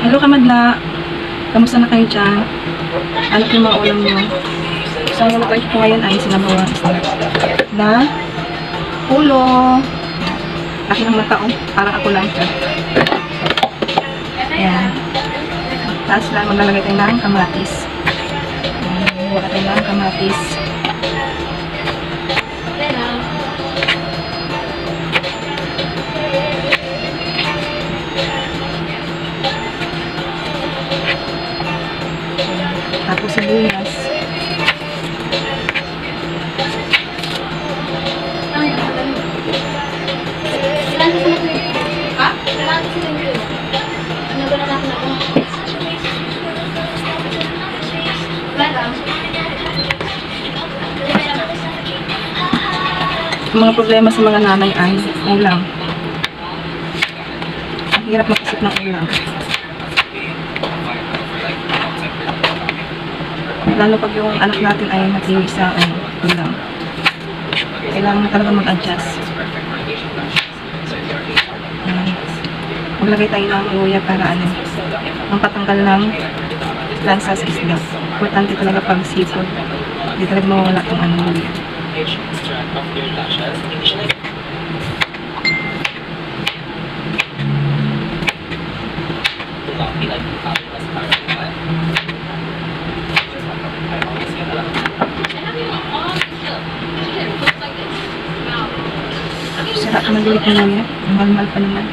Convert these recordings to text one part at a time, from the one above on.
Hello kamadla! Kamusta na kayo dyan? Ano po yung mga ulam nyo? So, ang lutuin ko ngayon ay sinabawang isda na ulo. Laki ng mata ko. Parang ako lang siya. Ayan. Tapos lang maglalagay tayo ng kamatis. Buka tayo ng kamatis. Tapos sibuyas. Ang mga problema sa mga nanay ay ulam. Ang hirap mag-isip ng ulam. Lalo pag yung anak natin ay nakiwi sa ulam. Kailangan talaga mag-adjust. Maglagay tayo ng luya para ang patanggal ng lansa sa isda. Importante talaga pag seafood. Hindi talaga mawawala itong luya. Sarap naman ulit na luya. Mahal-mahal pa naman.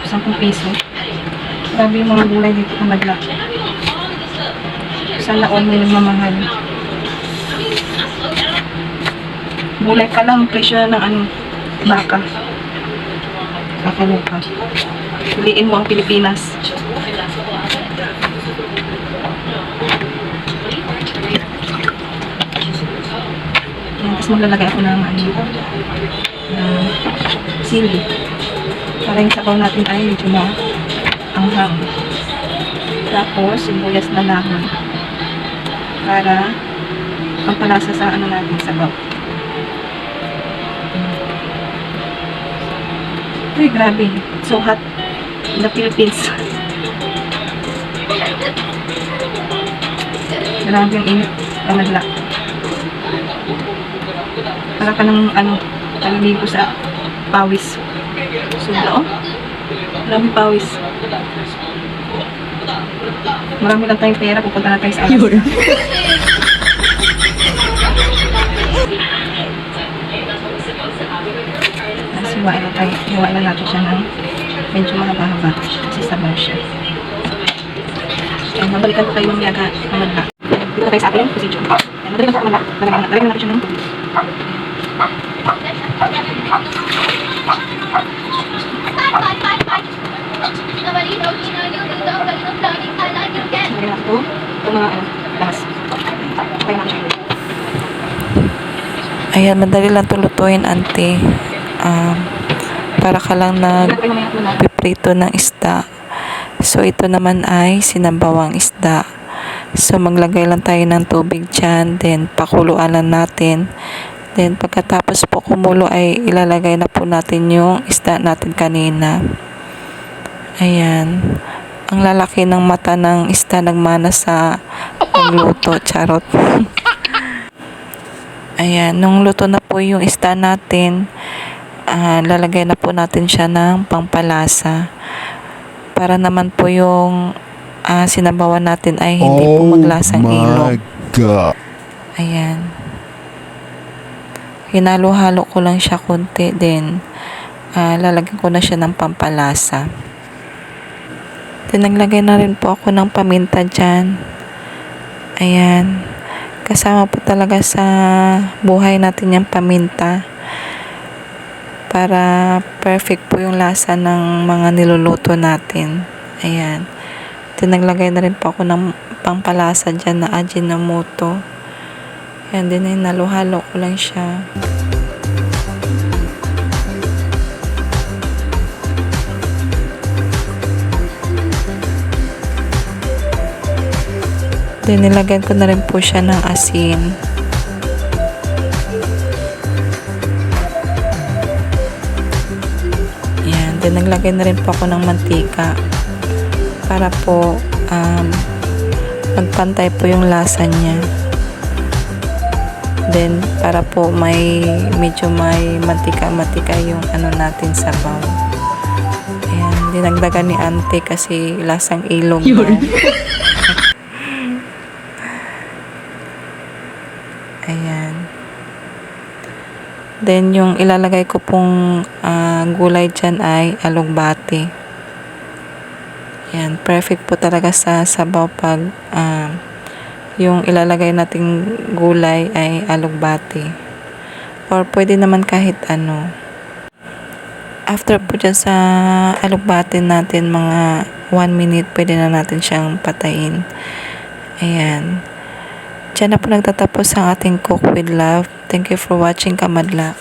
10 piso. Grabe yung mga gulay dito na madla. Sana all may nagmamahal. Gulay pa lang, presyo na ng baka. Kakaluka. Piliin mo ang Pilipinas. Yan, tapos maglalagay ako ng sili. Para yung sabaw natin ay medyo anghang. Tapos, sibuyas na lahon. Para pampalasa sa natin sabaw. Ay, grabe. So hot in the Philippines. Grabe yung init. Kamadla. Para ka ng paliligo sa pawis. Sobra, oh. Marami pawis. Marami lang tayong pera. Pupunta na tayo sa alas. Hiwain na natin siya ng medyo mahaba-haba kasi sabaw siya. Ayan, mabalikan ko kayo mamaya kamadla. Dito tayo sa ating position. Ayan, madali lang po kamadla. Dalagyan natin siya ng tubig. Lagyan natin ito. Itong mga lamas. Tayo natin siya. Ayan, madali lang tulutuin, ante. Para ka lang nagpiprito ng isda. So, ito naman ay sinabawang isda. So, maglagay lang tayo ng tubig dyan. Then, pakuluan lang natin. Then, pagkatapos po kumulo ay ilalagay na po natin yung isda natin kanina. Ayan. Ang lalaki ng mata ng isda nagmana sa pagluto. Charot. Ayan. Nung luto na po yung isda natin, lalagay na po natin siya ng pangpalasa para naman po yung sinabawan natin ay hindi po maglasang ilog. God. Ayan. Hinalo-halo ko lang siya konti, then lalagyan ko na siya ng pampalasa. Then naglagay na rin po ako ng paminta dyan. Ayan. Kasama po talaga sa buhay natin yung paminta. Para perfect po yung lasa ng mga niluluto natin. Ayan. Naglagay na rin po ako ng pangpalasa dyan na Ajinomoto. Ayan din ay naluhalo ko lang siya. Then nilagyan ko na rin po siya ng asin. Then, naglagay na rin po ako ng mantika para po magpantay po yung lasa niya. Then, para po medyo may matika-matika yung ano natin sabaw. Ayan, dinagdagan ni ante kasi lasang ilog daw. Ayan. Then, yung ilalagay ko pong gulay dyan ay alugbati. Ayan, perfect po talaga sa sabaw pag yung ilalagay nating gulay ay alugbati. Or pwede naman kahit ano. After po dyan sa alugbati natin, mga 1 minute, pwede na natin siyang patayin. Ayan. Diyan na po nagtatapos ang ating Cook with Love. Thank you for watching, kamadla.